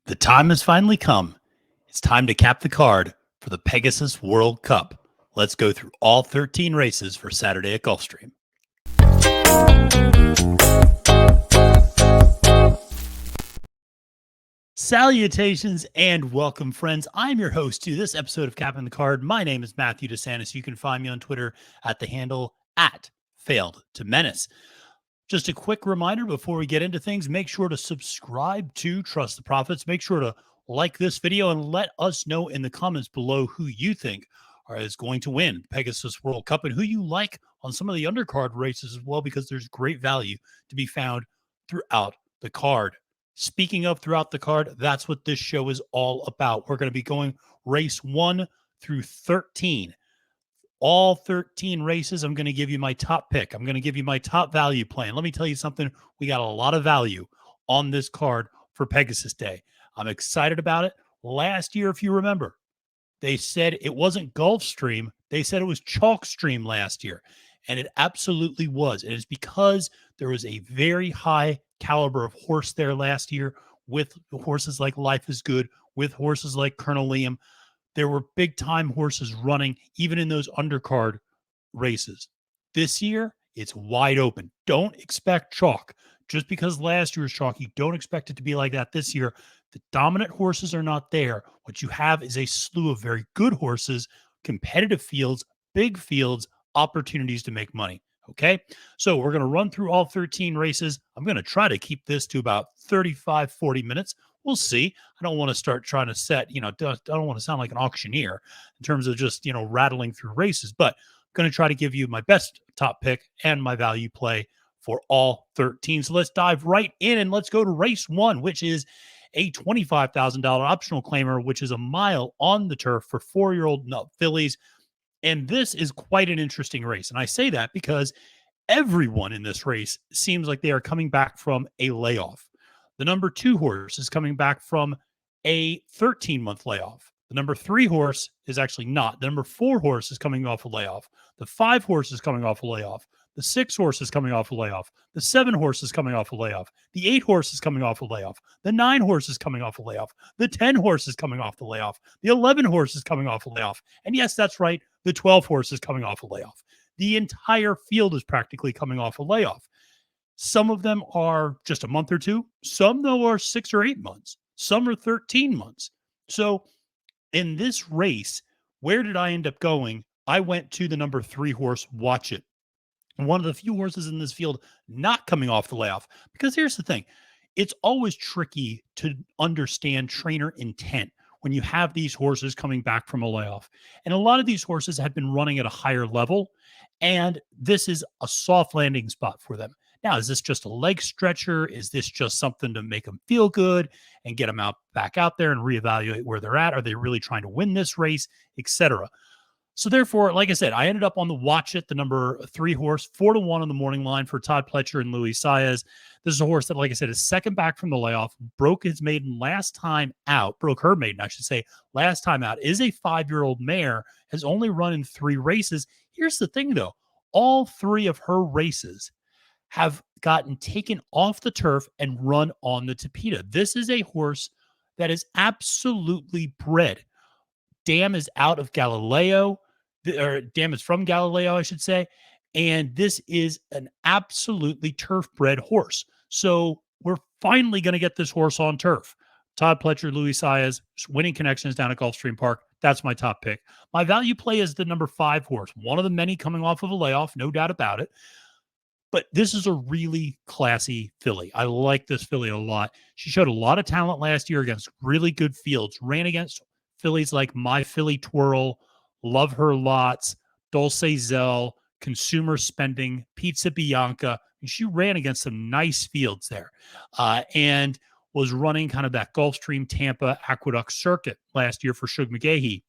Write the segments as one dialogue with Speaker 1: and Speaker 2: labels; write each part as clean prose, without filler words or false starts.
Speaker 1: The time has finally come. It's time to cap the card for the Pegasus World Cup. Let's go through all 13 races for Saturday at Gulfstream. Salutations and welcome, friends. I'm your host to this episode of Capping the Card. My name is Matthew DeSantis. You can find me on Twitter at the handle @FailedToMenace. Just a quick reminder before we get into things, make sure to subscribe to Trust the Profits. Make sure to like this video and let us know in the comments below who you think is going to win Pegasus World Cup and who you like on some of the undercard races as well, because there's great value to be found throughout the card. Speaking of throughout the card, that's what this show is all about. We're going to be going race 1 through 13. All 13 races, I'm going to give you my top pick. I'm going to give you my top value plan. Let me tell you something. We got a lot of value on this card for Pegasus Day. I'm excited about it. Last year, if you remember, they said it wasn't Gulfstream. They said it was Chalkstream last year. And it absolutely was. And it's because there was a very high caliber of horse there last year with horses like Life is Good, with horses like Colonel Liam. There were big-time horses running, even in those undercard races. This year, it's wide open. Don't expect chalk. Just because last year was chalky, don't expect it to be like that this year. The dominant horses are not there. What you have is a slew of very good horses, competitive fields, big fields, opportunities to make money. Okay, so we're going to run through all 13 races. I'm going to try to keep this to about 35, 40 minutes. We'll see. I don't want to start trying to set, I don't want to sound like an auctioneer in terms of just, rattling through races, but I'm going to try to give you my best top pick and my value play for all 13. So let's dive right in and let's go to race 1, which is a $25,000 optional claimer, which is a mile on the turf for 4-year-old fillies. And this is quite an interesting race. And I say that because everyone in this race seems like they are coming back from a layoff. The number 2 horse is coming back from a 13-month layoff. The number 3 horse is actually not. The number 4 horse is coming off a layoff. The 5 horse is coming off a layoff. The 6 horse is coming off a layoff. The 7 horse is coming off a layoff. The 8 horse is coming off a layoff. The 9 horse is coming off a layoff. The 10 horse is coming off the layoff. The 11 horse is coming off a layoff. And yes, that's right. The 12 horse is coming off a layoff. The entire field is practically coming off a layoff. Some of them are just a month or two. Some, though, are 6 or 8 months. Some are 13 months. So in this race, where did I end up going? I went to the number 3 horse, Watch It. One of the few horses in this field not coming off the layoff. Because here's the thing. It's always tricky to understand trainer intent when you have these horses coming back from a layoff. And a lot of these horses had been running at a higher level, and this is a soft landing spot for them. Now, is this just a leg stretcher? Is this just something to make them feel good and get them back out there and reevaluate where they're at? Are they really trying to win this race, etc.? So therefore, like I said, I ended up on the Watch It, the number 3 horse, 4-1 on the morning line for Todd Pletcher and Louis Saez. This is a horse that, like I said, is second back from the layoff, broke her maiden, I should say, last time out, is a 5-year-old mare, has only run in 3 races. Here's the thing, though. All 3 of her races have gotten taken off the turf and run on the Tapeta. This is a horse that is absolutely bred. Dam is out of Galileo, or Dam is from Galileo, I should say. And this is an absolutely turf-bred horse. So we're finally going to get this horse on turf. Todd Pletcher, Louis Saez, winning connections down at Gulfstream Park. That's my top pick. My value play is the number 5 horse, one of the many coming off of a layoff, no doubt about it. But this is a really classy filly. I like this filly a lot. She showed a lot of talent last year against really good fields, ran against fillies like My Philly Twirl, Love Her Lots, Dulce Zell, Consumer Spending, Pizza Bianca. And she ran against some nice fields there and was running kind of that Gulfstream Tampa Aqueduct circuit last year for Shug McGahee.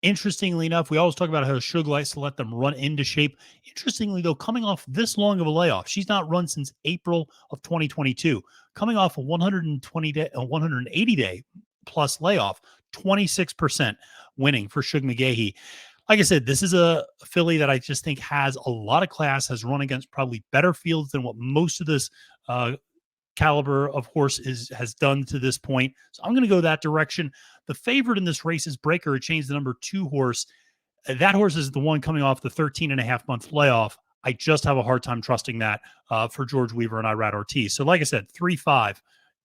Speaker 1: Interestingly enough, we always talk about how Shug likes to let them run into shape. Interestingly, though, coming off this long of a layoff, she's not run since April of 2022. Coming off a 180-day plus layoff, 26% winning for Shug McGahee. Like I said, this is a filly that I just think has a lot of class, has run against probably better fields than what most of this caliber of horse has done to this point. So I'm going to go that direction. The favorite in this race is Breaker. It changed the number 2 horse. That horse is the one coming off the 13.5-month layoff. I just have a hard time trusting that for George Weaver and Irad Ortiz. So like I said, 3-5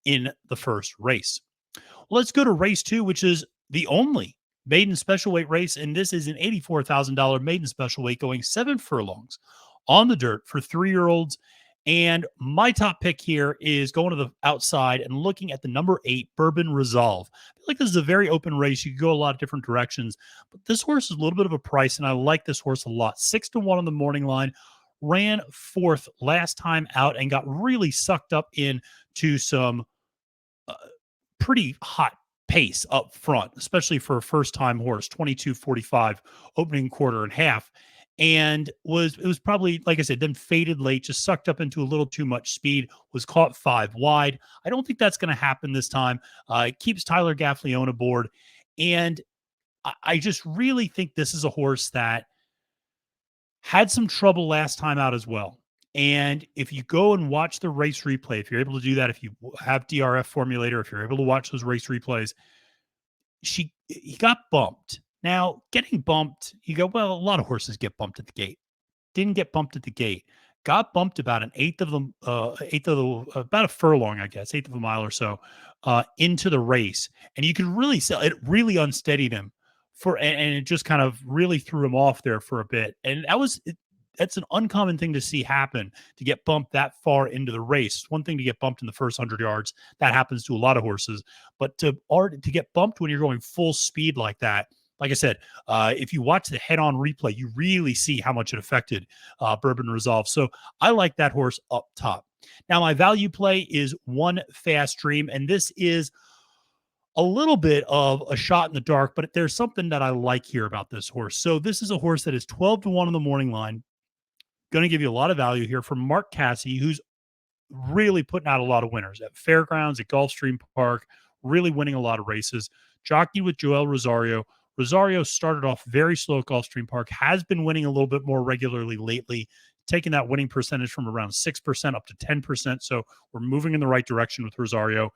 Speaker 1: in the first race. Let's go to race 2, which is the only maiden special weight race. And this is an $84,000 maiden special weight going 7 furlongs on the dirt for 3-year-olds. And my top pick here is going to the outside and looking at the number 8, Bourbon Resolve. I feel like this is a very open race. You could go a lot of different directions, but this horse is a little bit of a price, and I like this horse a lot. 6-1 on the morning line. Ran 4th last time out and got really sucked up into some pretty hot pace up front, especially for a first-time horse. 22:45 opening quarter and half. And it was probably, like I said, then faded late, just sucked up into a little too much speed, was caught 5 wide. I don't think that's going to happen this time. It keeps Tyler Gaffleone aboard. And I just really think this is a horse that had some trouble last time out as well. And if you go and watch the race replay, if you're able to do that, if you have DRF formulator, if you're able to watch those race replays, he got bumped. Now, getting bumped, you go, well, a lot of horses get bumped at the gate. Didn't get bumped at the gate. Got bumped about an eighth of about a furlong, I guess, eighth of a mile or so into the race. And you could really see it really unsteadied him and it just kind of really threw him off there for a bit. And that's an uncommon thing to see happen, to get bumped that far into the race. It's one thing to get bumped in the first 100 yards. That happens to a lot of horses. But to get bumped when you're going full speed like that, like I said, if you watch the head-on replay, you really see how much it affected Bourbon Resolve. So I like that horse up top. Now, my value play is One Fast Dream, and this is a little bit of a shot in the dark, but there's something that I like here about this horse. So this is a horse that is 12-1 on the morning line. Going to give you a lot of value here from Mark Casse, who's really putting out a lot of winners at Fairgrounds, at Gulfstream Park, really winning a lot of races. Jockeyed with Joel Rosario. Rosario started off very slow at Gulfstream Park, has been winning a little bit more regularly lately, taking that winning percentage from around 6% up to 10%. So we're moving in the right direction with Rosario.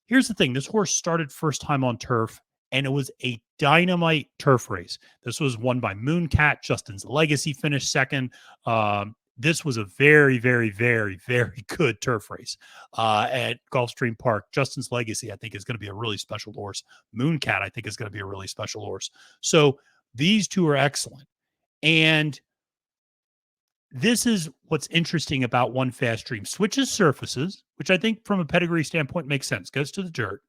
Speaker 1: Here's the thing. This horse started first time on turf, and it was a dynamite turf race. This was won by Mooncat. Justin's Legacy finished second. This was a very, very, very, very good turf race at Gulfstream Park. Justin's Legacy, I think, is going to be a really special horse. Mooncat, I think, is going to be a really special horse. So these two are excellent. And this is what's interesting about One Fast Dream. Switches surfaces, which I think from a pedigree standpoint makes sense. Goes to the dirt.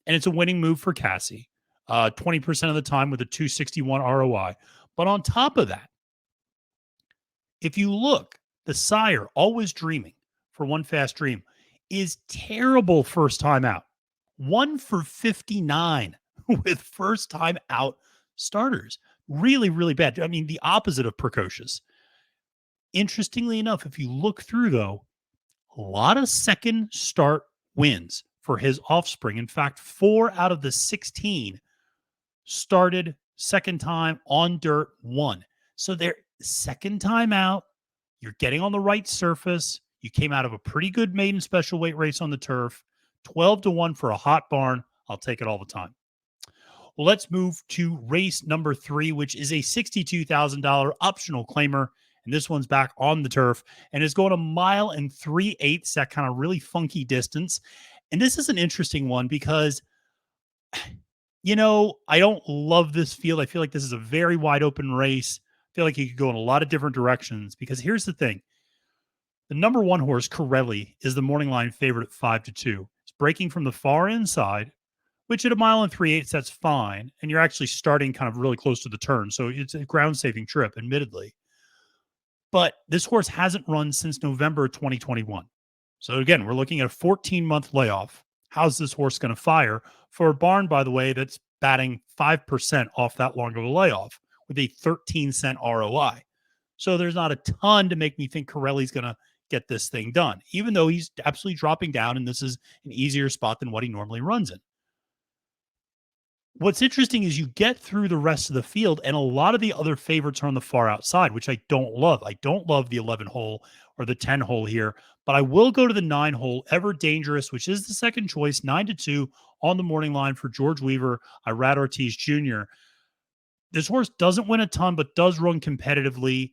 Speaker 1: And it's a winning move for Casse. 20% of the time with a 261 ROI. But on top of that, if you look, the sire, Always Dreaming, for One Fast Dream, is terrible first time out. 1 for 59 with first time out starters. Really, really bad. I mean, the opposite of precocious. Interestingly enough, if you look through, though, a lot of second start wins for his offspring. In fact, 4 out of the 16 started second time on dirt, 1. So they're second time out. You're getting on the right surface. You came out of a pretty good maiden special weight race on the turf. 12-1 for a hot barn. I'll take it all the time. Well, let's move to race number 3, which is a $62,000 optional claimer. And this one's back on the turf and is going 1 mile and 3/8, that kind of really funky distance. And this is an interesting one because, you know, I don't love this field. I feel like this is a very wide open race. I feel like you could go in a lot of different directions because here's the thing. The number 1 horse, Corelli, is the morning line favorite at 5-2. It's breaking from the far inside, which at 1 mile and 3/8, that's fine. And you're actually starting kind of really close to the turn. So it's a ground saving trip, admittedly. But this horse hasn't run since November 2021. So again, we're looking at a 14-month layoff. How's this horse going to fire for a barn, by the way, that's batting 5% off that long of a layoff with a 13-cent ROI? So there's not a ton to make me think Corelli's going to get this thing done, even though he's absolutely dropping down, and this is an easier spot than what he normally runs in. What's interesting is you get through the rest of the field, and a lot of the other favorites are on the far outside, which I don't love. I don't love the 11 hole or the 10 hole here, but I will go to the 9 hole, Ever Dangerous, which is the second choice, 9-2 on the morning line for George Weaver, Irad Ortiz Jr. This horse doesn't win a ton, but does run competitively.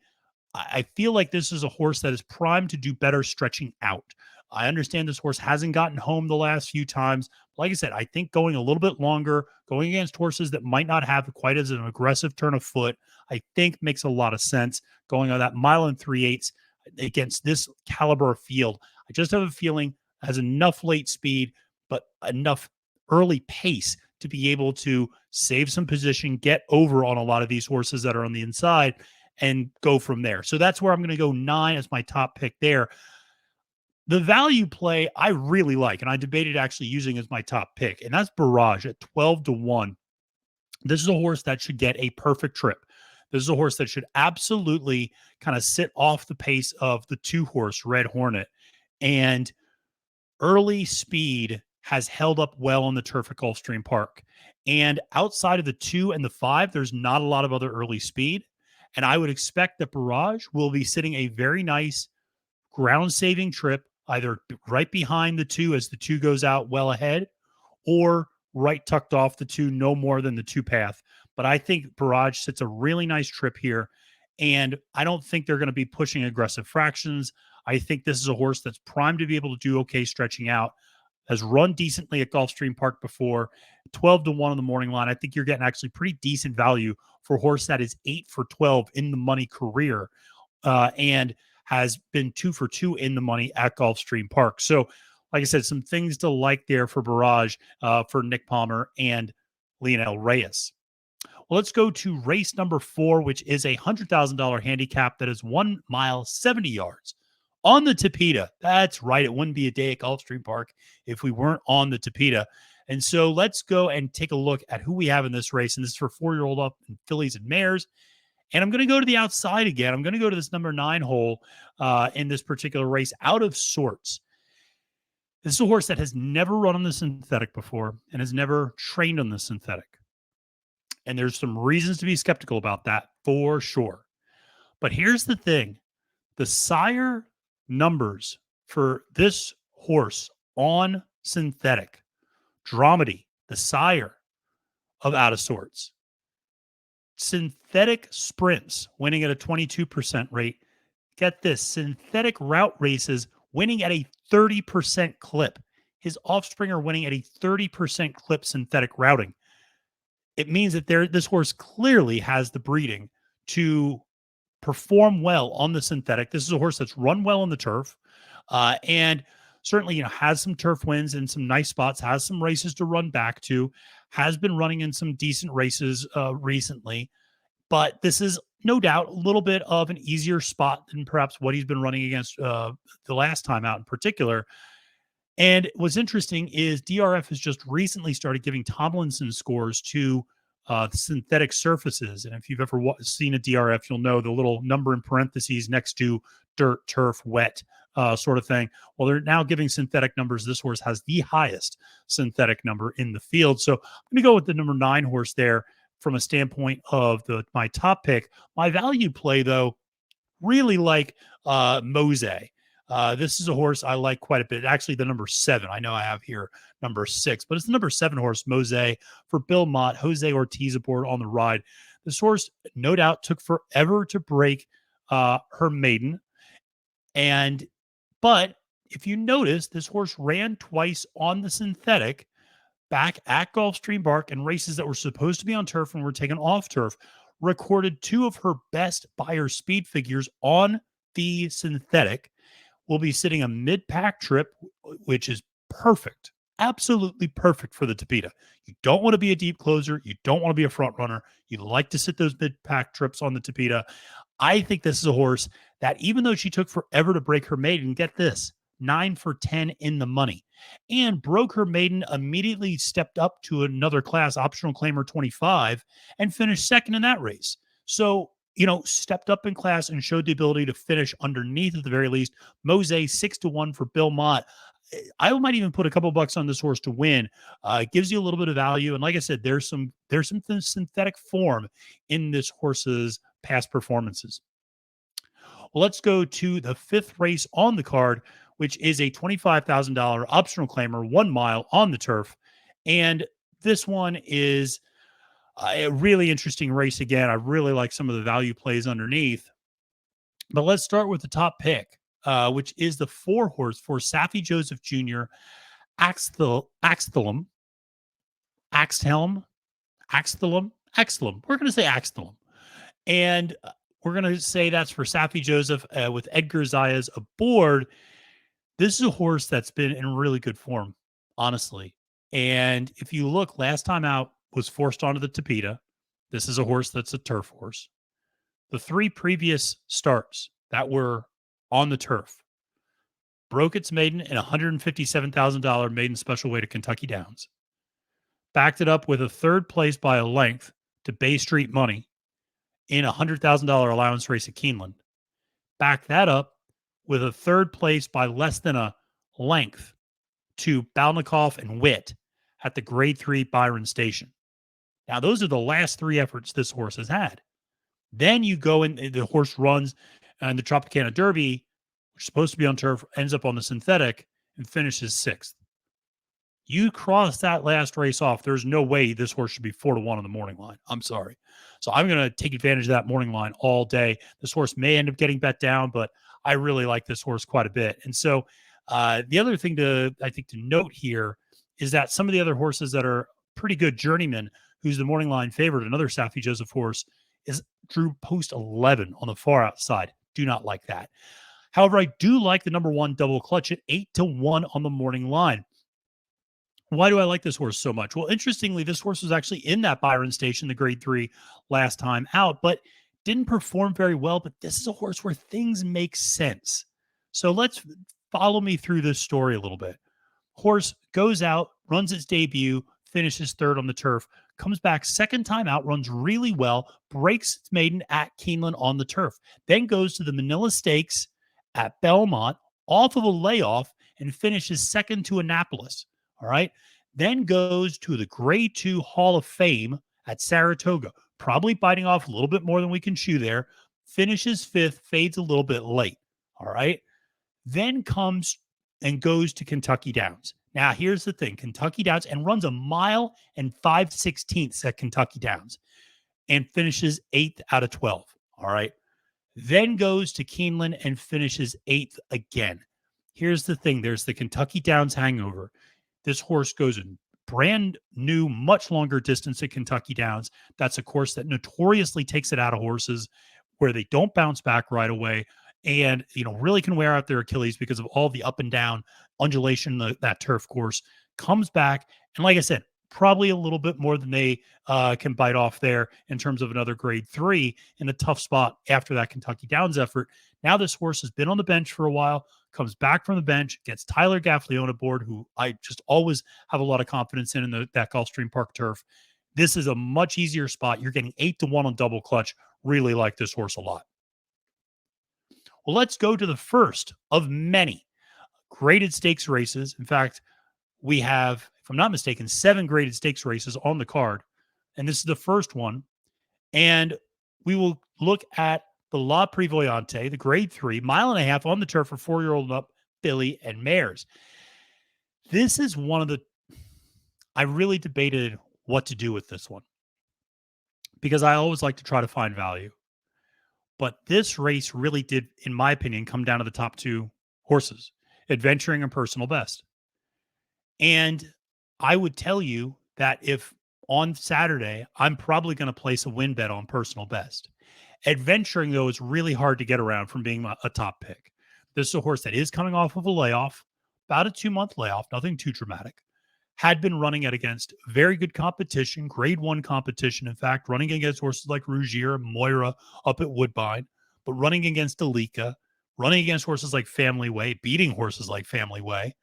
Speaker 1: I feel like this is a horse that is primed to do better stretching out. I understand this horse hasn't gotten home the last few times. Like I said, I think going a little bit longer, going against horses that might not have quite as an aggressive turn of foot, I think makes a lot of sense. Going on that 1.3 miles against this caliber of field, I just have a feeling has enough late speed, but enough early pace to be able to save some position, get over on a lot of these horses that are on the inside, and go from there. So that's where I'm going to go 9 as my top pick there. The value play I really like, and I debated actually using as my top pick, and that's Barrage at 12-1. This is a horse that should get a perfect trip. This is a horse that should absolutely kind of sit off the pace of the 2-horse Red Hornet. And early speed has held up well on the turf at Gulfstream Park. And outside of the 2 and the 5, there's not a lot of other early speed. And I would expect that Barrage will be sitting a very nice ground saving trip, either right behind the 2 as the 2 goes out well ahead, or right tucked off the 2, no more than the 2 path. But I think Barrage sits a really nice trip here. And I don't think they're going to be pushing aggressive fractions. I think this is a horse that's primed to be able to do okay stretching out, has run decently at Gulfstream Park before. 12-1 on the morning line. I think you're getting actually pretty decent value for a horse that is 8 for 12 in the money career, and has been 2 for 2 in the money at Gulfstream Park. So, like I said, some things to like there for Barrage, for Nick Palmer and Lionel Reyes. Well, let's go to race number 4, which is a $100,000 handicap that is 1 mile, 70 yards on the Tapeta. That's right. It wouldn't be a day at Gulfstream Park if we weren't on the Tapeta. And so let's go and take a look at who we have in this race. And this is for 4-year-old up and fillies and mares. And I'm going to go to the outside again. I'm going to go to this number 9 hole in this particular race, Out of Sorts. This is a horse that has never run on the synthetic before and has never trained on the synthetic. And there's some reasons to be skeptical about that for sure. But here's the thing. The sire numbers for this horse on synthetic, Dramedy, the sire of Out of Sorts, synthetic sprints winning at a 22% rate. Get this, synthetic route races winning at a 30% clip. His offspring are winning at a 30% clip synthetic routing. It means that this horse clearly has the breeding to perform well on the synthetic. This is a horse that's run well on the turf, and certainly, has some turf wins in some nice spots, has some races to run back to, has been running in some decent races recently. But this is no doubt a little bit of an easier spot than perhaps what he's been running against the last time out in particular. And what's interesting is DRF has just recently started giving Tomlinson scores to synthetic surfaces. And if you've ever seen a DRF, you'll know the little number in parentheses next to dirt, turf, wet sort of thing. Well, they're now giving synthetic numbers. This horse has the highest synthetic number in the field. So I'm going to go with the number 9 horse there from a standpoint of my top pick. My value play, though, really like Mose. This is a horse I like quite a bit. Actually, the number 7. I know I have here number 6, but it's the number 7 horse, Mose, for Bill Mott. Jose Ortiz aboard on the ride. This horse, no doubt, took forever to break her maiden. But if you notice, this horse ran twice on the synthetic back at Gulfstream Park, and races that were supposed to be on turf and were taken off turf, recorded 2 of her best Beyer speed figures on the synthetic. Will be sitting a mid-pack trip, which is perfect, absolutely perfect for the Tapeta. You don't want to be a deep closer. You don't want to be a front runner. You like to sit those mid-pack trips on the Tapeta. I think this is a horse that, even though she took forever to break her maiden, get this, 9 for 10 in the money, and broke her maiden, immediately stepped up to another class, optional claimer 25, and finished second in that race. So, stepped up in class and showed the ability to finish underneath at the very least. Mose 6-1 for Bill Mott. I might even put a couple bucks on this horse to win. It gives you a little bit of value, and like I said, there's some synthetic form in this horse's past performances. Well, let's go to the fifth race on the card, which is a $25,000 optional claimer, 1 mile on the turf, and this one is a really interesting race. Again, I really like some of the value plays underneath, but let's start with the top pick, which is the 4 horse for Saffie Joseph Jr. Axthelm, Axthelm, Axthelm. We're going to say Axthelm. And we're going to say that's for Saffie Joseph with Edgar Zayas aboard. This is a horse that's been in really good form, honestly. And if you look, last time out was forced onto the Tapeta. This is a horse that's a turf horse. The 3 previous starts that were on the turf broke its maiden in a $157,000 maiden special weight at Kentucky Downs. Backed it up with a third place by a length to Bay Street Money in a $100,000 allowance race at Keeneland. Backed that up with a third place by less than a length to Balnikoff and Witt at the Grade 3 Byron Station. Now, those are the last 3 efforts this horse has had. Then you go and the horse runs and the Tropicana Derby, which is supposed to be on turf, ends up on the synthetic and finishes 6th. You cross that last race off, there's no way this horse should be 4-1 on the morning line. I'm sorry. So I'm going to take advantage of that morning line all day. This horse may end up getting bet down, but I really like this horse quite a bit. And so the other thing to note here is that some of the other horses that are pretty good journeymen, who's the morning line favorite, another Saffie Joseph horse, is Drew Post 11 on the far outside. Do not like that. However, I do like the number 1 double clutch at 8-1 on the morning line. Why do I like this horse so much? Well, interestingly, this horse was actually in that Byron Station, the Grade 3, last time out, but didn't perform very well. But this is a horse where things make sense. So let's follow me through this story a little bit. Horse goes out, runs its debut, finishes 3rd on the turf, comes back second time out, runs really well, breaks its maiden at Keeneland on the turf, then goes to the Manila Stakes at Belmont off of a layoff and finishes 2nd to Annapolis. All right. Then goes to the Grade 2 Hall of Fame at Saratoga, probably biting off a little bit more than we can chew there. Finishes 5th, fades a little bit late. All right. Then comes and goes to Kentucky Downs. Now, here's the thing. Kentucky Downs, and runs 1 mile and 5/16 at Kentucky Downs and finishes 8th out of 12. All right. Then goes to Keeneland and finishes 8th again. Here's the thing. There's the Kentucky Downs hangover. This horse goes in brand new, much longer distance at Kentucky Downs. That's a course that notoriously takes it out of horses where they don't bounce back right away and, really can wear out their Achilles because of all the up and down undulation that turf course. Comes back. And like I said, probably a little bit more than they can bite off there in terms of another Grade 3 in a tough spot after that Kentucky Downs effort. Now this horse has been on the bench for a while, comes back from the bench, gets Tyler Gaffalione aboard, who I just always have a lot of confidence in that Gulfstream Park turf. This is a much easier spot. You're getting 8-1 on double clutch. Really like this horse a lot. Well, let's go to the first of many graded stakes races. In fact, we have, if I'm not mistaken, 7 graded stakes races on the card. And this is the first one. And we will look at the La Prevoyante, the Grade 3, 1.5 miles on the turf for 4-year-old and up filly and mares. This is one of the, I really debated what to do with this one because I always like to try to find value. But this race really did, in my opinion, come down to the top 2 horses, Adventuring and Personal Best. And I would tell you that if on Saturday, I'm probably going to place a win bet on Personal Best. Adventuring, though, is really hard to get around from being a top pick. This is a horse that is coming off of a layoff, about a 2-month layoff, nothing too dramatic. Had been running it against very good competition, Grade 1 competition. In fact, running against horses like Rougier and Moira up at Woodbine, but running against Delica, running against horses like Family Way, beating horses like Family Way.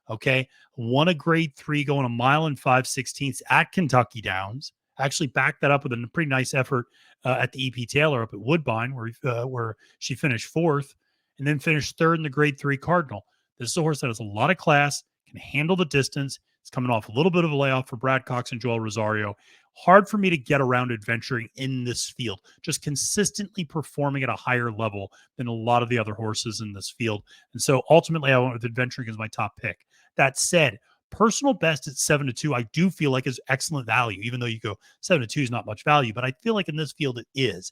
Speaker 1: Okay. Won a Grade 3 going 1 mile and 5/16 at Kentucky Downs. Actually backed that up with a pretty nice effort at the EP Taylor up at Woodbine, where she finished 4th and then finished 3rd in the Grade 3 Cardinal. This is a horse that has a lot of class, can handle the distance. It's coming off a little bit of a layoff for Brad Cox and Joel Rosario. Hard for me to get around adventuring in this field, just consistently performing at a higher level than a lot of the other horses in this field. And so ultimately, I went with adventuring as my top pick. That said, personal best at 7-2, I do feel like is excellent value, even though you go 7-2 is not much value, but I feel like in this field it is.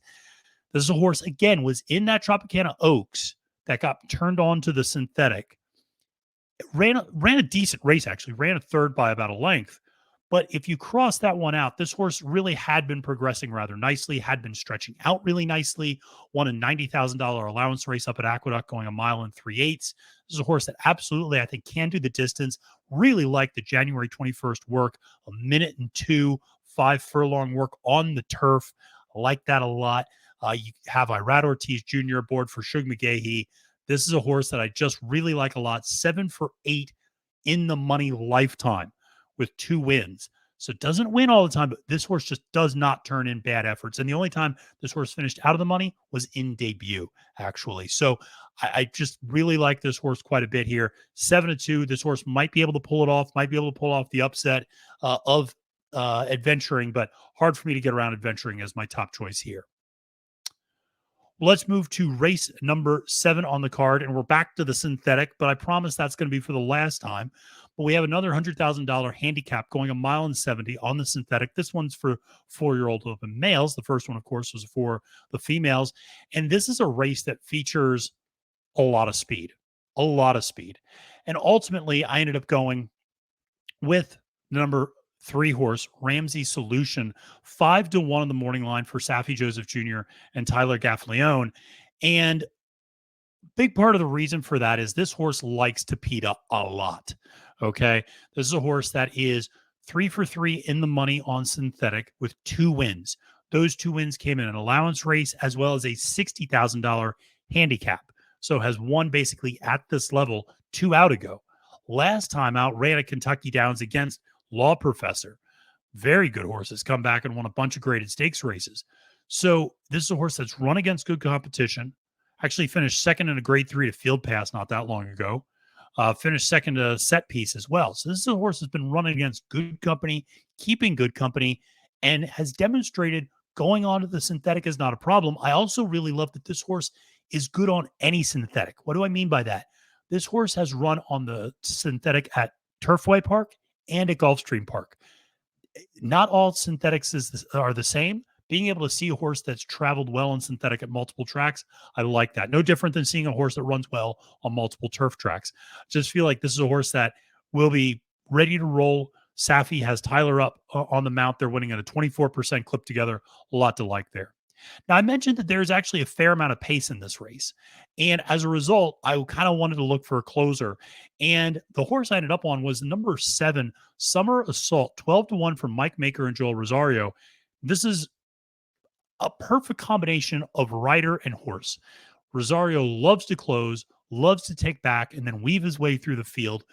Speaker 1: This is a horse, again, was in that Tropicana Oaks that got turned on to the synthetic. It ran a decent race, actually, ran a third by about a length. But if you cross that one out, this horse really had been progressing rather nicely, had been stretching out really nicely, won a $90,000 allowance race up at Aqueduct going a mile and 3/8. This is a horse that absolutely, I think, can do the distance. Really like the January 21st work, a minute and 2, 5 furlong work on the turf. I like that a lot. You have Irad Ortiz Jr. aboard for Shug McGahee. This is a horse that I just really like a lot. 7 for 8 in the money lifetime with 2 wins. So it doesn't win all the time, but this horse just does not turn in bad efforts. And the only time this horse finished out of the money was in debut, actually. So I just really like this horse quite a bit here. 7-2. This horse might be able to pull it off, might be able to pull off the upset of adventuring, but hard for me to get around adventuring as my top choice here. Let's move to race number 7 on the card, and we're back to the synthetic, but I promise that's going to be for the last time. But we have another $100,000 handicap going a mile and 70 on the synthetic. This one's for 4-year-old open males. The first one, of course, was for the females. And this is a race that features a lot of speed, a lot of speed. And ultimately, I ended up going with the number 3 horse, Ramsey Solution, 5-1 on the morning line for Safi Joseph Jr. and Tyler Gaffleone. And big part of the reason for that is this horse likes Tapeta a lot. Okay. This is a horse that is 3 for 3 in the money on synthetic with 2 wins. Those 2 wins came in an allowance race as well as a $60,000 handicap. So has won basically at this level 2 out ago. Last time out, ran at Kentucky Downs against Law Professor. Very good horses, come back and won a bunch of graded stakes races. So this is a horse that's run against good competition. Actually finished second in a grade 3 to Field Pass not that long ago. Finished second to Set Piece as well. So this is a horse that's been running against good company, keeping good company, and has demonstrated going on to the synthetic is not a problem. I also really love that this horse is good on any synthetic. What do I mean by that? This horse has run on the synthetic at Turfway Park and at Gulfstream Park. Not all synthetics are the same. Being able to see a horse that's traveled well in synthetic at multiple tracks, I like that. No different than seeing a horse that runs well on multiple turf tracks. Just feel like this is a horse that will be ready to roll. Safi has Tyler up on the mount. They're winning at a 24% clip together. A lot to like there. Now, I mentioned that there's actually a fair amount of pace in this race. And as a result, I kind of wanted to look for a closer. And the horse I ended up on was number 7, Summer Assault, 12-1 from Mike Maker and Joel Rosario. This is a perfect combination of rider and horse. Rosario loves to close, loves to take back, and then weave his way through the field.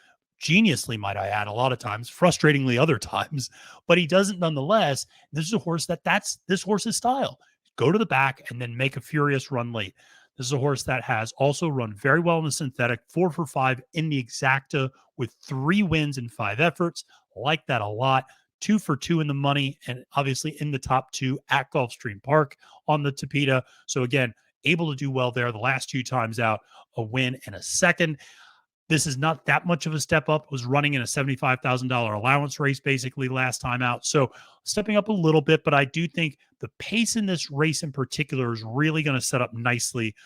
Speaker 1: Geniusly, might I add, a lot of times, frustratingly other times, but he doesn't nonetheless. This is a horse that's this horse's style. Go to the back and then make a furious run late. This is a horse that has also run very well in the synthetic, 4 for 5 in the exacta with 3 wins in 5 efforts. Like that a lot. 2 for 2 in the money, and obviously in the top 2 at Gulfstream Park on the Tapeta. So again, able to do well there. The last 2 times out, a win and a second. This is not that much of a step up. Was running in a $75,000 allowance race basically last time out. So stepping up a little bit, but I do think the pace in this race in particular is really going to set up nicely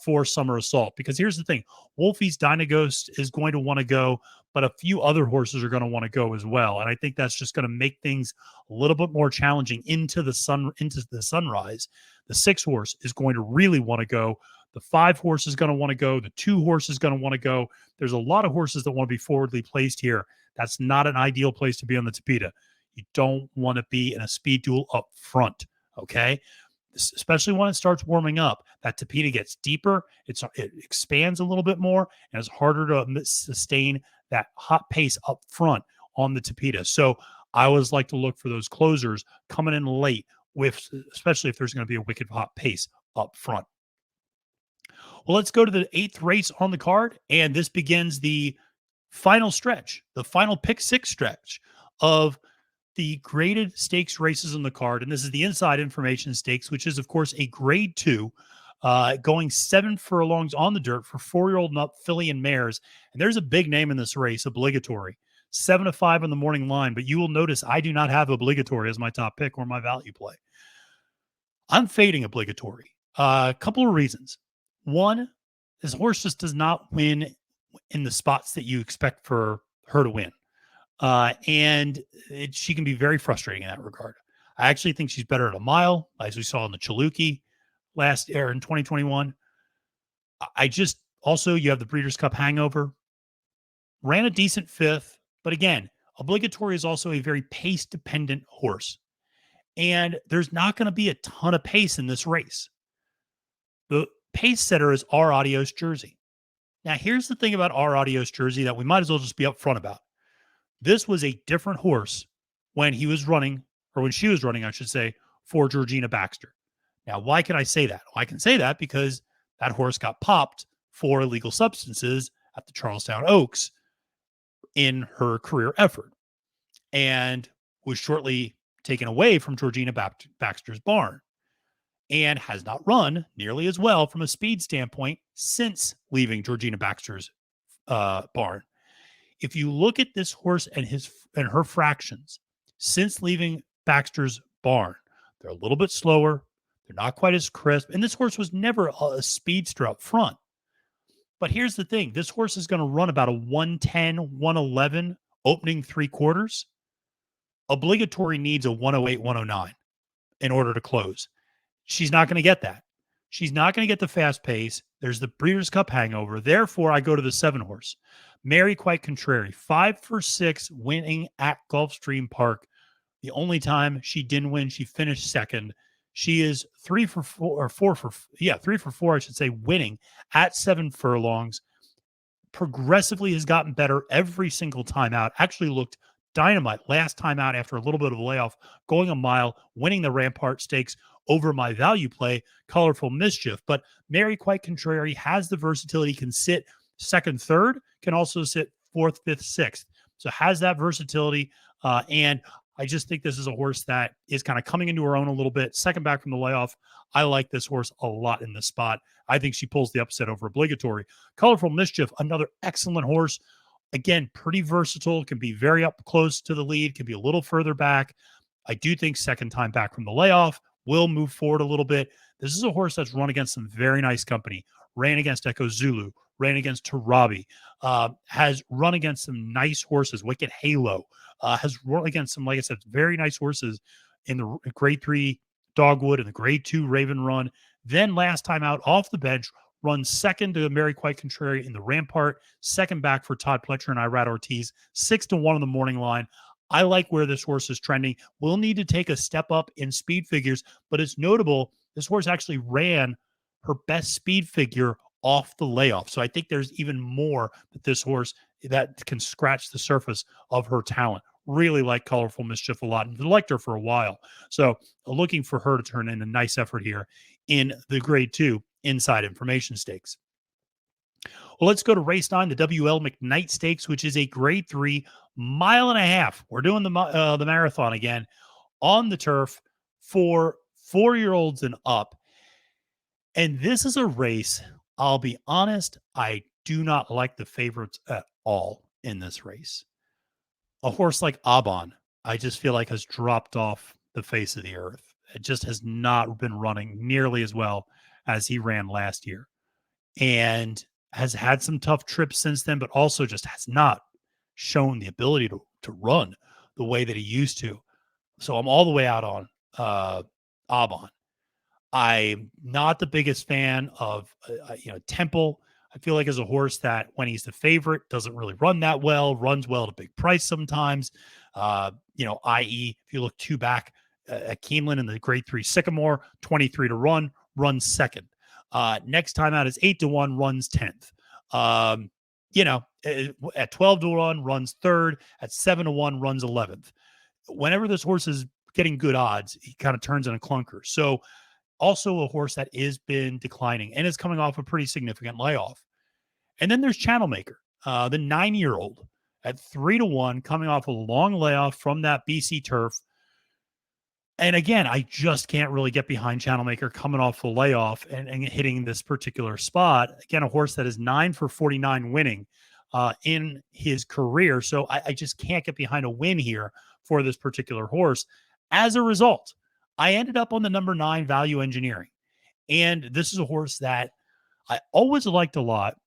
Speaker 1: for Summer Assault. Because here's the thing, Wolfie's Dynaghost is going to want to go, but a few other horses are going to want to go as well. And I think that's just going to make things a little bit more challenging into the sunrise. The 6 horse is going to really want to go. The 5 horse is going to want to go. The 2 horse is going to want to go. There's a lot of horses that want to be forwardly placed here. That's not an ideal place to be on the Tapeta. You don't want to be in a speed duel up front, okay? Especially when it starts warming up. That Tapeta gets deeper. It expands a little bit more, and it's harder to sustain that hot pace up front on the Tapeta. So I always like to look for those closers coming in late, especially if there's going to be a wicked hot pace up front. Well, let's go to the 8th race on the card, and this begins the final stretch, the final pick 6 stretch of the graded stakes races on the card. And this is the Inside Information Stakes, which is, of course, a grade 2, going 7 furlongs on the dirt for 4-year-old and up filly and mares. And there's a big name in this race, Obligatory. 7-5 on the morning line, but you will notice I do not have Obligatory as my top pick or my value play. I'm fading Obligatory. A couple of reasons. One, this horse just does not win in the spots that you expect for her to win. She can be very frustrating in that regard. I actually think she's better at a mile, as we saw in the Chaluki last year in 2021. I just also, you have the Breeders' Cup hangover. Ran a decent 5th, but again, Obligatory is also a very pace dependent horse. And there's not going to be a ton of pace in this race. The pace setter is R Audio's Jersey. Now, here's the thing about R Audio's Jersey that we might as well just be upfront about. This was a different horse when he was running, or when she was running, I should say, for Georgina Baxter. Now, why can I say that? Well, I can say that because that horse got popped for illegal substances at the Charlestown Oaks in her career effort and was shortly taken away from Georgina Baxter's barn and has not run nearly as well from a speed standpoint since leaving Georgina Baxter's barn. If you look at this horse and her fractions since leaving Baxter's barn, they're a little bit slower. They're not quite as crisp. And this horse was never a speedster up front. But here's the thing. This horse is going to run about a 110, 111 opening 3/4. Obligatory needs a 108, 109 in order to close. She's not going to get that. She's not going to get the fast pace. There's the Breeders' Cup hangover. Therefore, I go to the 7 horse. Mary Quite Contrary, 5 for 6, winning at Gulfstream Park. The only time she didn't win, she finished second. She is 3 for 4, or 3 for 4, I should say, winning at 7 furlongs. Progressively has gotten better every single time out. Actually looked dynamite last time out after a little bit of a layoff, going a mile, winning the Rampart Stakes over my value play, Colorful Mischief. But Mary Quite Contrary has the versatility, can sit second, third, can also sit 4th, 5th, 6th. So has that versatility. And I just think this is a horse that is kind of coming into her own a little bit. Second back from the layoff. I like this horse a lot in this spot. I think she pulls the upset over Obligatory. Colorful Mischief, another excellent horse. Again, pretty versatile, can be very up close to the lead, can be a little further back. I do think second time back from the layoff will move forward a little bit. This is a horse that's run against some very nice company. Ran against Echo Zulu, ran against Tarabi, has run against some nice horses, Wicked Halo, has run against some, like I said, very nice horses in the grade 3 Dogwood and the grade 2 Raven Run. Then last time out off the bench, runs second to Mary Quite Contrary in the Rampart, second back for Todd Pletcher and Irad Ortiz, 6-1 on the morning line. I like where this horse is trending. We'll need to take a step up in speed figures, but it's notable this horse actually ran her best speed figure off the layoff. So I think there's even more that this horse that can scratch the surface of her talent. Really like Colorful Mischief a lot and liked her for a while. So looking for her to turn in a nice effort here in the grade 2 Inside Information Stakes. Well, let's go to race 9, the WL McKnight Stakes, which is a grade 3 1.5 miles. We're doing the marathon again on the turf for 4-year-olds and up. And this is a race, I'll be honest, I do not like the favorites at all in this race. A horse like Aban, I just feel like has dropped off the face of the earth. It just has not been running nearly as well as he ran last year and has had some tough trips since then, but also just has not shown the ability to run the way that he used to. So I'm all the way out on Aban. I'm not the biggest fan of, Temple. I feel like as a horse that when he's the favorite doesn't really run that well, runs well at a big price sometimes. I.e., if you look 2 back at Keeneland in the grade 3 Sycamore, 23 to run, runs second. Next time out is 8-1, runs 10th. At 12 to 1, runs third. At 7-1, runs 11th. Whenever this horse is getting good odds, he kind of turns in a clunker. So also a horse that has been declining and is coming off a pretty significant layoff. And then there's Channel Maker, the 9-year-old at 3-1, coming off a long layoff from that BC turf. And again, I just can't really get behind Channel Maker coming off the layoff and hitting this particular spot. Again, a horse that is 9 for 49 winning in his career. So I just can't get behind a win here for this particular horse. As a result, I ended up on the number 9 Value Engineering. And this is a horse that I always liked a lot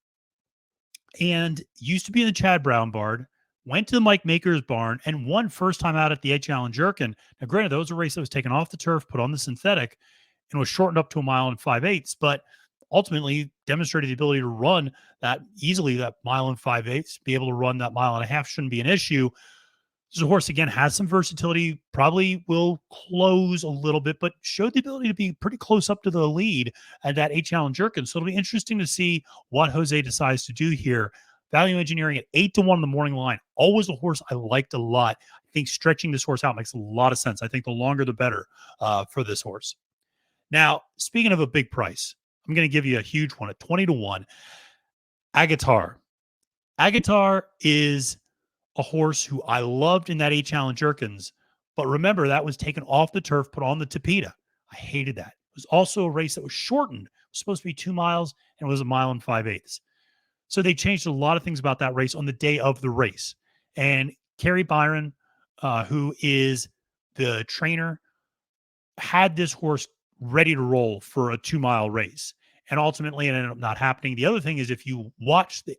Speaker 1: and used to be in the Chad Brown barn, went to the Mike Maker's barn, and won first time out at the Edge Allen Jerkin. Now, granted, that was a race that was taken off the turf, put on the synthetic, and was shortened up to a mile and 5/8, but ultimately demonstrated the ability to run that easily, that mile and 5/8, be able to run that mile and a half shouldn't be an issue. This horse, again, has some versatility, probably will close a little bit, but showed the ability to be pretty close up to the lead at that H. Allen Jerkin. So it'll be interesting to see what Jose decides to do here. Value Engineering at 8-1 in the morning line. Always a horse I liked a lot. I think stretching this horse out makes a lot of sense. I think the longer the better for this horse. Now, speaking of a big price, I'm going to give you a huge one at 20-1. Agatar. Agatar is a horse who I loved in that H. Allen Jerkins, but remember that was taken off the turf, put on the Tapeta. I hated that. It was also a race that was shortened. It was supposed to be 2 miles and it was a mile and 5/8. So they changed a lot of things about that race on the day of the race. And Kerry Byron, who is the trainer, had this horse ready to roll for a 2-mile race. And ultimately it ended up not happening. The other thing is if you watch the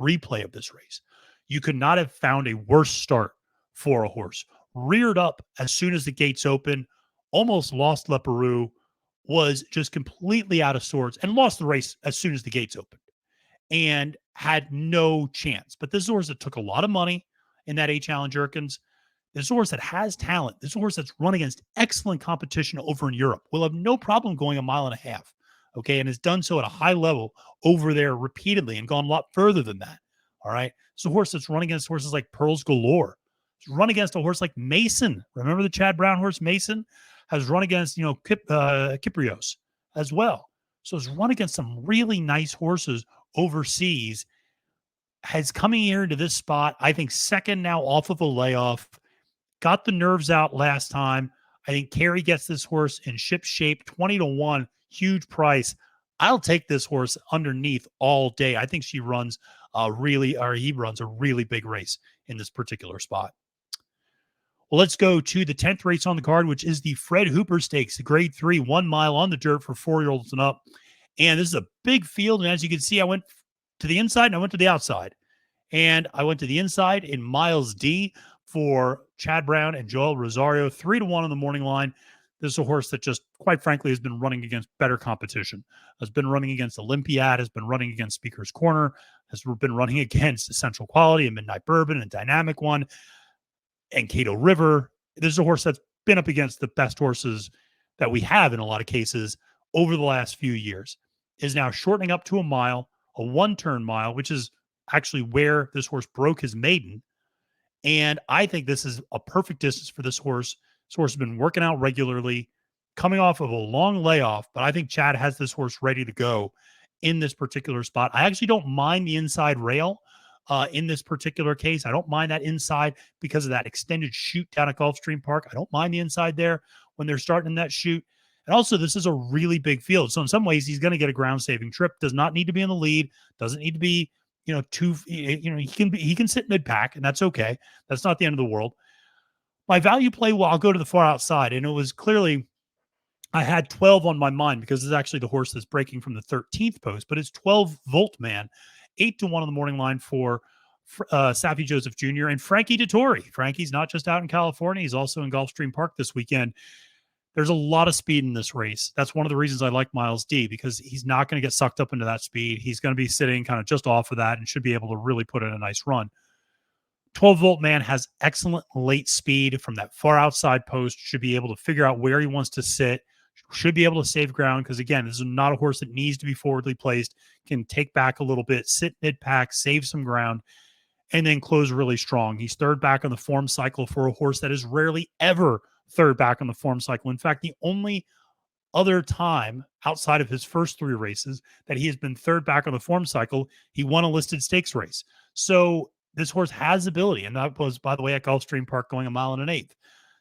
Speaker 1: replay of this race, you could not have found a worse start for a horse. Reared up as soon as the gates open, almost lost Leperoux, was just completely out of sorts, and lost the race as soon as the gates opened, and had no chance. But this is a horse that took a lot of money in that H. Allen Jerkins. This is a horse that has talent. This is a horse that's run against excellent competition over in Europe. Will have no problem going a mile and a half, okay, and has done so at a high level over there repeatedly and gone a lot further than that. All right. It's a horse that's run against horses like Pearls Galore. It's run against a horse like Mason. Remember the Chad Brown horse Mason? Has run against, Kyprios as well. So it's run against some really nice horses overseas. Has coming here into this spot, I think second now off of a layoff. Got the nerves out last time. I think Kerry gets this horse in ship shape, 20-1, huge price. I'll take this horse underneath all day. I think he runs a really big race in this particular spot. Well, let's go to the 10th race on the card, which is the Fred Hooper Stakes, the grade 3, 1 mile on the dirt for 4-year-olds and up. And this is a big field. And as you can see, I went to the inside and I went to the outside. And I went to the inside in Miles D for Chad Brown and Joel Rosario, 3-1 on the morning line. This is a horse that just, quite frankly, has been running against better competition. Has been running against Olympiad, has been running against Speaker's Corner, has been running against Essential Quality and Midnight Bourbon and Dynamic One and Cato River. This is a horse that's been up against the best horses that we have in a lot of cases over the last few years. Is now shortening up to a mile, a 1-turn mile, which is actually where this horse broke his maiden. And I think this is a perfect distance for this horse. This horse has been working out regularly, coming off of a long layoff, but I think Chad has this horse ready to go in this particular spot. I actually don't mind the inside rail in this particular case. I don't mind that inside because of that extended chute down at Gulfstream Park. I don't mind the inside there when they're starting that chute. And also, this is a really big field. So in some ways, he's going to get a ground-saving trip. Does not need to be in the lead. Doesn't need to be, he can sit mid-pack, and that's okay. That's not the end of the world. My value play, well, I'll go to the far outside. And it was clearly, I had 12 on my mind because this is actually the horse that's breaking from the 13th post, but it's 12 Volt Man, 8-1 on the morning line for Safi Joseph Jr. and Frankie Dettori. Frankie's not just out in California. He's also in Gulfstream Park this weekend. There's a lot of speed in this race. That's one of the reasons I like Miles D, because he's not going to get sucked up into that speed. He's going to be sitting kind of just off of that and should be able to really put in a nice run. 12 Volt Man has excellent late speed from that far outside post, should be able to figure out where he wants to sit, should be able to save ground, because again, this is not a horse that needs to be forwardly placed, can take back a little bit, sit mid-pack, save some ground, and then close really strong. He's third back on the form cycle for a horse that is rarely ever third back on the form cycle. In fact, the only other time outside of his first 3 races that he has been third back on the form cycle, he won a listed stakes race. So this horse has ability, and that was, by the way, at Gulfstream Park going a mile and an eighth.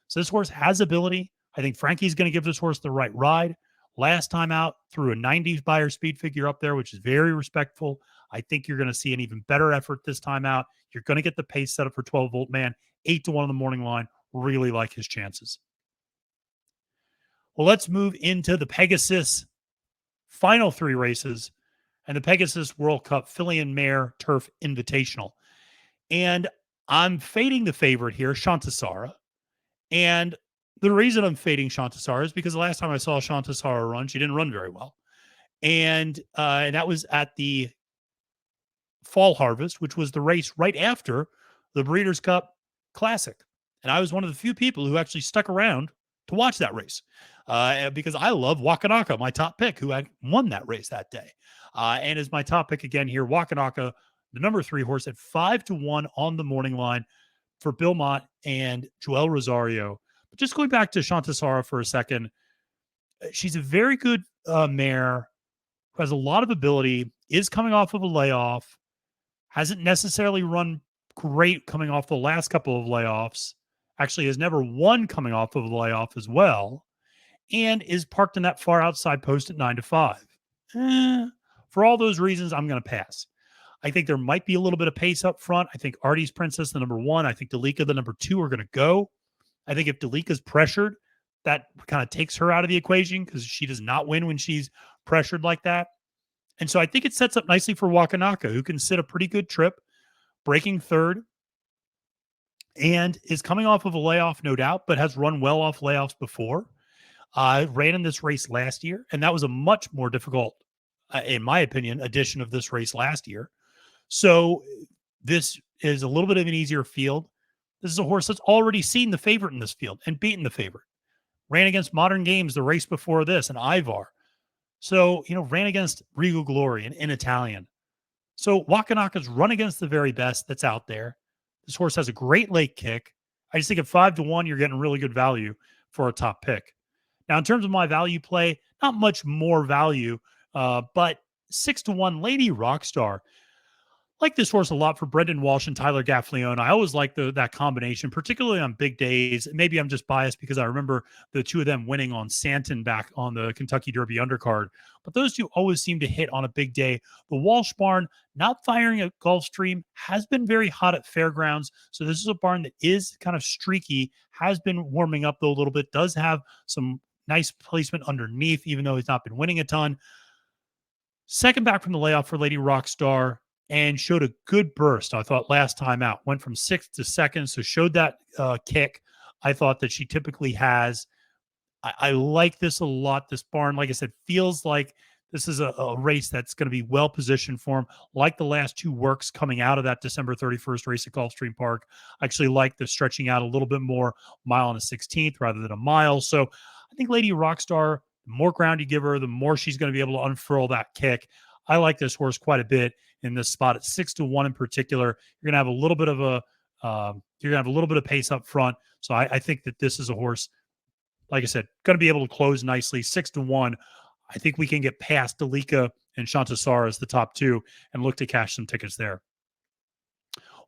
Speaker 1: So this horse has ability. I think Frankie's going to give this horse the right ride. Last time out, threw a 90s Beyer speed figure up there, which is very respectful. I think you're going to see an even better effort this time out. You're going to get the pace set up for 12-volt man, 8-1 on the morning line. Really like his chances. Well, let's move into the Pegasus final 3 races and the Pegasus World Cup Filly and Mare Turf Invitational. And I'm fading the favorite here, Shantasara. And the reason I'm fading Shantasara is because the last time I saw Shantasara run, she didn't run very well. And that was at the Fall Harvest, which was the race right after the Breeders' Cup Classic. And I was one of the few people who actually stuck around to watch that race because I love Wakanaka, my top pick, who had won that race that day. And as my top pick again here, Wakanaka, the number 3 horse at 5-1 on the morning line for Bill Mott and Joel Rosario. But just going back to Shantasara for a second, she's a very good mare who has a lot of ability, is coming off of a layoff, hasn't necessarily run great coming off the last couple of layoffs, actually has never won coming off of a layoff as well, and is parked in that far outside post at 9-5. For all those reasons, I'm going to pass. I think there might be a little bit of pace up front. I think Artie's Princess, the number 1. I think Delika, the number 2, are going to go. I think if Delika's pressured, that kind of takes her out of the equation because she does not win when she's pressured like that. And so I think it sets up nicely for Wakanaka, who can sit a pretty good trip, breaking third, and is coming off of a layoff, no doubt, but has run well off layoffs before. Ran in this race last year, and that was a much more difficult, in my opinion, edition of this race last year. So this is a little bit of an easier field. This is a horse that's already seen the favorite in this field and beaten the favorite. Ran against Modern Games the race before this and Ivar. So, ran against Regal Glory and In Italian. So Wakanaka's run against the very best that's out there. This horse has a great late kick. I just think at 5-1, you're getting really good value for a top pick. Now, in terms of my value play, not much more value, but 6-1 Lady Rockstar. Like this horse a lot for Brendan Walsh and Tyler Gaffleone. I always like that combination, particularly on big days. Maybe I'm just biased because I remember the two of them winning on Santon back on the Kentucky Derby undercard. But those two always seem to hit on a big day. The Walsh barn, not firing at Gulfstream, has been very hot at fairgrounds. So this is a barn that is kind of streaky, has been warming up though a little bit, does have some nice placement underneath, even though he's not been winning a ton. Second back from the layoff for Lady Rockstar, and showed a good burst, I thought, last time out. Went from 6th to 2nd, so showed that kick I thought that she typically has. I like this a lot. This barn, like I said, feels like this is a race that's going to be well-positioned for him, like the last 2 works coming out of that December 31st race at Gulfstream Park. I actually like the stretching out a little bit more, mile and a 16th rather than a mile. So I think Lady Rockstar, the more ground you give her, the more she's going to be able to unfurl that kick. I like this horse quite a bit in this spot at 6-1 in particular. You're gonna have a little bit of pace up front. So I think that this is a horse, like I said, going to be able to close nicely. 6-1. I think we can get past Delika and Shantasara as the top 2 and look to cash some tickets there.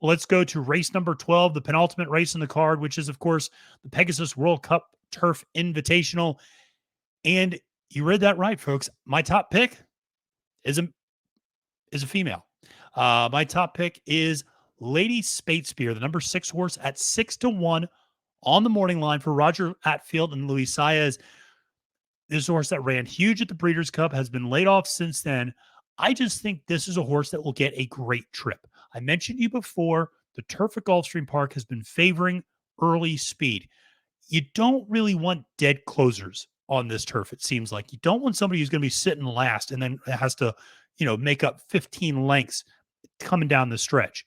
Speaker 1: Well, let's go to race number 12, the penultimate race in the card, which is, of course, the Pegasus World Cup Turf Invitational. And you read that right, folks. My top pick is a female. My top pick is Lady Spear, the number 6 horse at 6-1 on the morning line for Roger Atfield and Luis Saez. This horse that ran huge at the Breeders' Cup has been laid off since then. I just think this is a horse that will get a great trip. I mentioned you before, the turf at Gulfstream Park has been favoring early speed. You don't really want dead closers on this turf, it seems like. You don't want somebody who's going to be sitting last and then has to, make up 15 lengths coming down the stretch.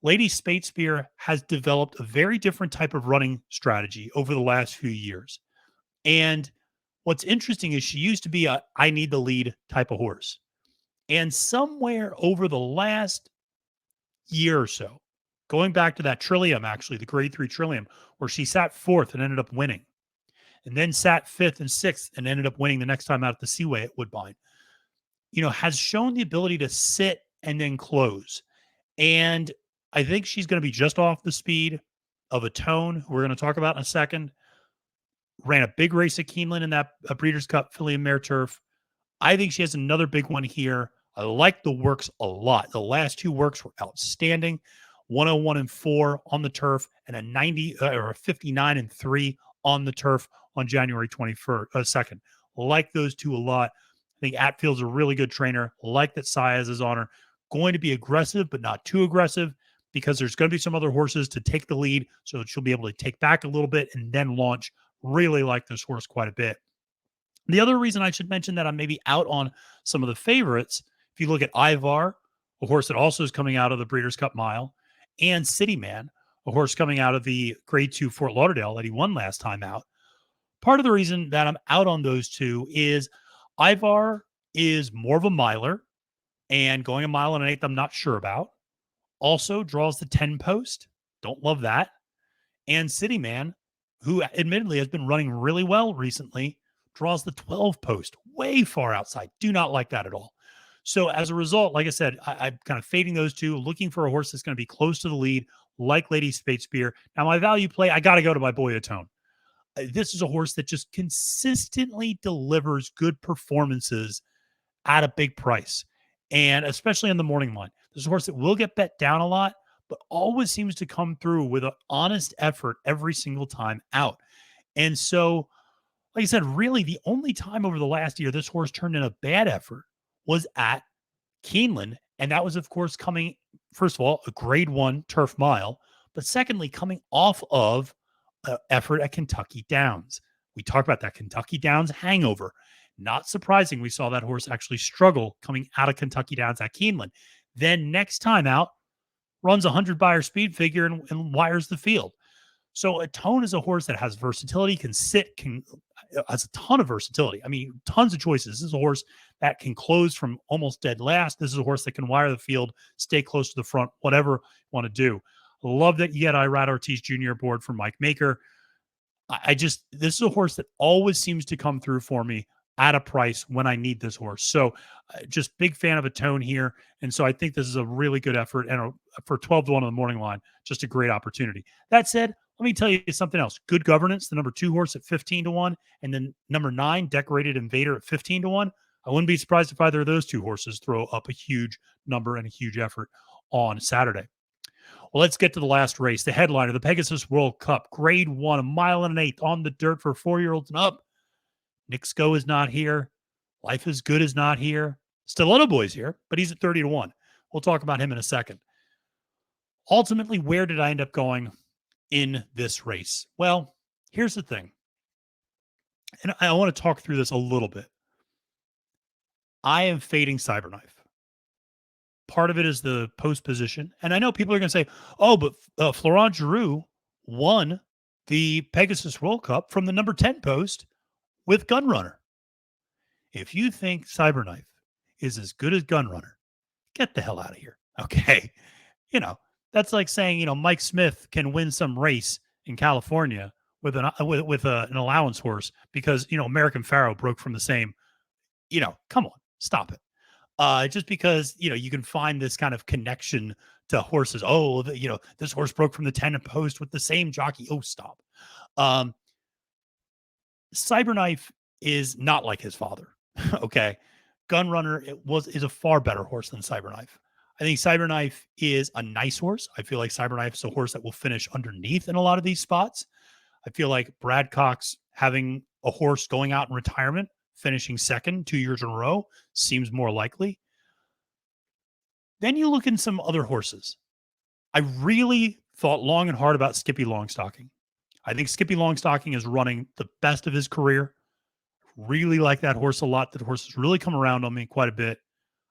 Speaker 1: Lady Spear has developed a very different type of running strategy over the last few years. And what's interesting is she used to be a I need the lead type of horse. And somewhere over the last year or so, going back to that Trillium, actually, the grade 3 Trillium, where she sat 4th and ended up winning. and then sat 5th and 6th and ended up winning the next time out at the Seaway at Woodbine, has shown the ability to sit and then close. And I think she's going to be just off the speed of a Tone, who we're going to talk about in a second. Ran a big race at Keeneland in that Breeders' Cup Filly and Mare Turf. I think she has another big one here. I like the works a lot. The last 2 works were outstanding. 101 and 4 on the turf, and a 90 or a 59 and 3 on the turf on January 21st, 2nd. Like those 2 a lot. I think Atfield's a really good trainer. Like that Saez is on her. Going to be aggressive, but not too aggressive, because there's going to be some other horses to take the lead, so she'll be able to take back a little bit and then launch. Really like this horse quite a bit. The other reason I should mention that I'm maybe out on some of the favorites, if you look at Ivar, a horse that also is coming out of the Breeders' Cup Mile, and City Man, a horse coming out of the Grade 2 Fort Lauderdale that he won last time out. Part of the reason that I'm out on those 2 is Ivar is more of a miler, and going a mile and an eighth I'm not sure about. Also draws the 10 post. Don't love that. And City Man, who admittedly has been running really well recently, draws the 12 post, way far outside. Do not like that at all. So as a result, like I said, I'm kind of fading those 2, looking for a horse that's going to be close to the lead, like Lady Spatespear. Now, my value play, I got to go to my boy Atone. This is a horse that just consistently delivers good performances at a big price, and especially in the morning line. This is a horse that will get bet down a lot, but always seems to come through with an honest effort every single time out. And so, like I said, really the only time over the last year this horse turned in a bad effort was at Keeneland. And that was, of course, coming, first of all, a Grade 1 turf mile, but secondly, coming off of an effort at Kentucky Downs. We talked about that Kentucky Downs hangover. Not surprising we saw that horse actually struggle coming out of Kentucky Downs at Keeneland. Then next time out, runs a 100 buyer speed figure and wires the field. So Atone is a horse that has versatility, can sit, has a ton of versatility. I mean, tons of choices. This is a horse that can close from almost dead last. This is a horse that can wire the field, stay close to the front, whatever you want to do. Love that you get Irad Ortiz Jr. aboard for Mike Maker. This is a horse that always seems to come through for me at a price when I need this horse. So just big fan of Atone here. And so I think this is a really good effort. And for 12 to 1 on the morning line, just a great opportunity. That said, let me tell you something else. Good Governance, the number 2 horse at 15 to 1, and then number 9, Decorated Invader at 15 to 1. I wouldn't be surprised if either of those 2 horses throw up a huge number and a huge effort on Saturday. Well, let's get to the last race, the headliner, the Pegasus World Cup, Grade 1, a mile and an eighth on the dirt for 4-year-olds and up. Nick Sko is not here. Life is Good is not here. Stiletto Boy's here, but he's at 30 to 1. We'll talk about him in a second. Ultimately, where did I end up going in this race? Well, here's the thing. And I want to talk through this a little bit. I am fading Cyberknife. Part of it is the post position. And I know people are going to say, oh, but Florent Geroux won the Pegasus World Cup from the number 10 post with Gunrunner. If you think Cyberknife is as good as Gunrunner, get the hell out of here. Okay. That's like saying, Mike Smith can win some race in California with an allowance horse because, American Pharaoh broke from the same, come on, stop it. Just because, you can find this kind of connection to horses. Oh, this horse broke from the 10 post with the same jockey. Oh, stop. Cyberknife is not like his father. Okay. Gunrunner is a far better horse than Cyberknife. I think Cyberknife is a nice horse. I feel like Cyberknife is a horse that will finish underneath in a lot of these spots. I feel like Brad Cox having a horse going out in retirement, finishing second 2 years in a row, seems more likely. Then you look in some other horses. I really thought long and hard about Skippy Longstocking. I think Skippy Longstocking is running the best of his career. Really like that horse a lot. That horse has really come around on me quite a bit.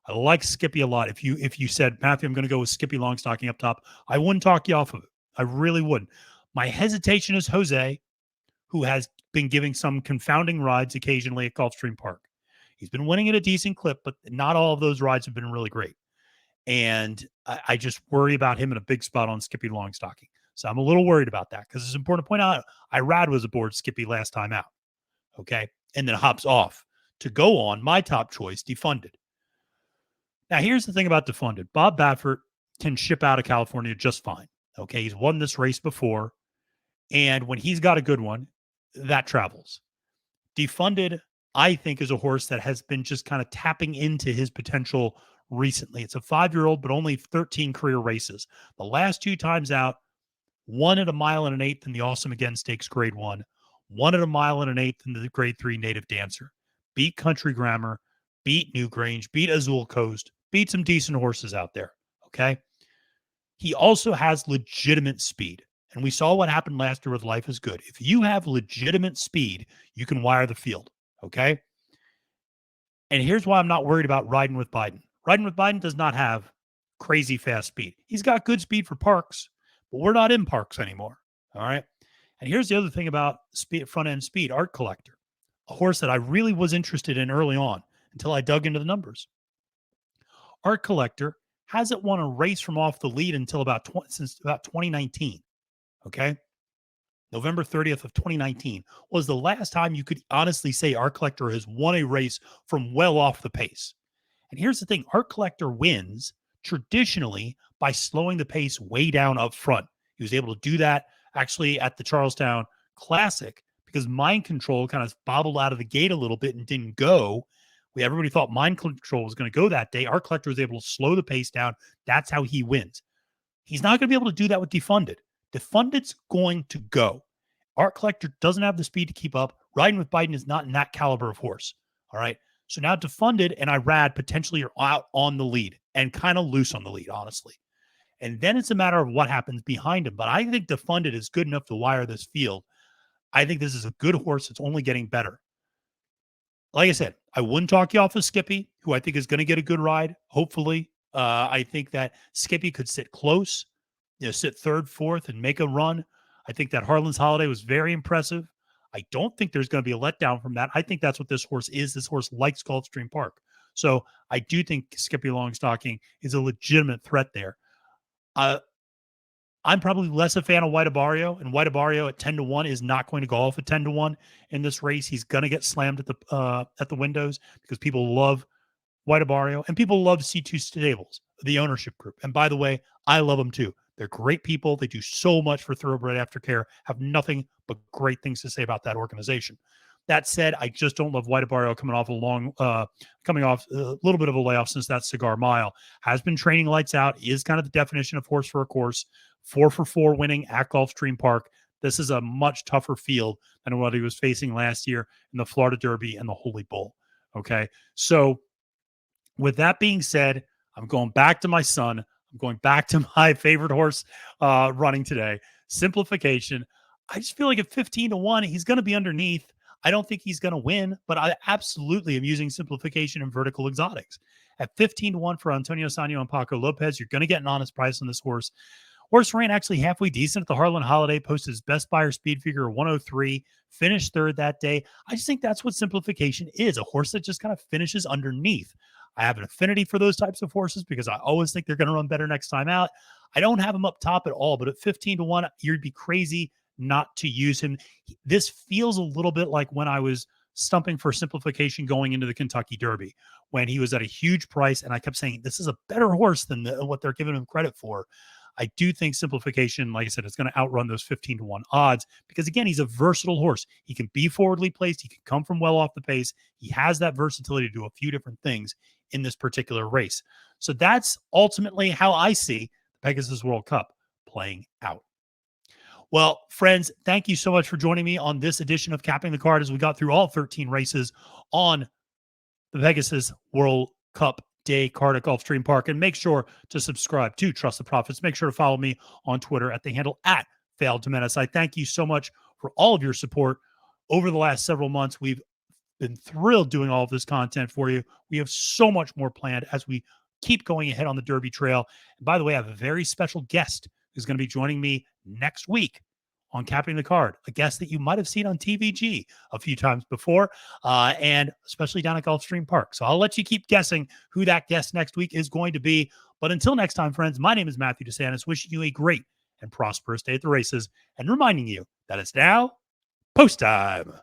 Speaker 1: I like Skippy a lot. If you said, Matthew, I'm going to go with Skippy Longstocking up top, I wouldn't talk you off of it. I really wouldn't. My hesitation is Jose, who has been giving some confounding rides occasionally at Gulfstream Park. He's been winning at a decent clip, but not all of those rides have been really great. And I just worry about him in a big spot on Skippy Longstocking. So I'm a little worried about that because it's important to point out Irad was aboard Skippy last time out. Okay. And then hops off to go on my top choice, Defunded. Now, here's the thing about Defunded. Bob Baffert can ship out of California just fine. Okay. He's won this race before. And when he's got a good one, that travels. Defunded, I think, is a horse that has been just kind of tapping into his potential recently. It's a 5-year-old, but only 13 career races. The last 2 times out, 1 at a mile and an eighth in the Awesome Again Stakes Grade 1, 1 at a mile and an eighth in the Grade 3 Native Dancer. Beat Country Grammar, beat Newgrange, beat Azul Coast, beat some decent horses out there. Okay. He also has legitimate speed. And we saw what happened last year with Life is Good. If you have legitimate speed, you can wire the field. Okay. And here's why I'm not worried about riding with Biden. Riding with Biden does not have crazy fast speed. He's got good speed for parks, but we're not in parks anymore. All right. And here's the other thing about speed, front end speed, Art Collector, a horse that I really was interested in early on until I dug into the numbers. Art Collector hasn't won a race from off the lead until since about 2019. Okay. November 30th of 2019 was the last time you could honestly say Art Collector has won a race from well off the pace. And here's the thing, Art Collector wins traditionally by slowing the pace way down up front. He was able to do that actually at the Charlestown Classic because Mind Control kind of bobbled out of the gate a little bit and didn't go. Everybody thought Mind Control was going to go that day. Art Collector was able to slow the pace down. That's how he wins. He's not going to be able to do that with Defunded. Defunded's going to go. Art Collector doesn't have the speed to keep up. Riding with Biden is not in that caliber of horse. All right. So now Defunded and Irad potentially are out on the lead and kind of loose on the lead, honestly. And then it's a matter of what happens behind him. But I think Defunded is good enough to wire this field. I think this is a good horse. It's only getting better. Like I said, I wouldn't talk you off of Skippy, who I think is going to get a good ride, hopefully. I think that Skippy could sit close, sit third, fourth, and make a run. I think that Harlan's Holiday was very impressive. I don't think there's going to be a letdown from that. I think that's what this horse is. This horse likes Gulfstream Park. So I do think Skippy Longstocking is a legitimate threat there. I'm probably less a fan of White Abario, and White Abario at 10-1 is not going to go off at 10-1 in this race. He's going to get slammed at the windows because people love White Abario and people love C2 Stables, the ownership group. And by the way, I love them too. They're great people. They do so much for thoroughbred aftercare. Have nothing but great things to say about that organization. That said, I just don't love White Abario coming off a little bit of a layoff since that Cigar Mile. Has been training lights out. Is kind of the definition of horse for a course. 4-for-4 winning at Gulfstream Park. This is a much tougher field than what he was facing last year in the Florida Derby and the Holy Bull. Okay, so with that being said, I'm going back to my son. I'm going back to my favorite horse running today, Simplification. I just feel like at 15-1, he's going to be underneath. I don't think he's going to win, but I absolutely am using Simplification and Vertical Exotics. At 15-1 for Antonio Sanyo and Paco Lopez, you're going to get an honest price on this horse. Horse ran actually halfway decent at the Harlan Holiday, posted his best buyer speed figure of 103, finished third that day. I just think that's what Simplification is, a horse that just kind of finishes underneath. I have an affinity for those types of horses because I always think they're going to run better next time out. I don't have him up top at all, but at 15-1, you'd be crazy not to use him. This feels a little bit like when I was stumping for Simplification going into the Kentucky Derby, when he was at a huge price, and I kept saying, this is a better horse than what they're giving him credit for. I do think Simplification, like I said, is going to outrun those 15-1 odds because, again, he's a versatile horse. He can be forwardly placed. He can come from well off the pace. He has that versatility to do a few different things in this particular race. So that's ultimately how I see the Pegasus World Cup playing out. Well, friends, thank you so much for joining me on this edition of Capping the Card as we got through all 13 races on the Pegasus World Cup Day card at Gulfstream Park. And make sure to subscribe to Trust the Profits. Make sure to follow me on Twitter at the handle @FailedToMenace. I thank you so much for all of your support over the last several months. We've been thrilled doing all of this content for you. We have so much more planned as we keep going ahead on the Derby Trail. And by the way, I have a very special guest who's going to be joining me next week on Capping the Card, a guest that you might have seen on TVG a few times before, and especially down at Gulfstream Park. So I'll let you keep guessing who that guest next week is going to be. But until next time, friends, my name is Matthew DeSantis, wishing you a great and prosperous day at the races and reminding you that it's now post time.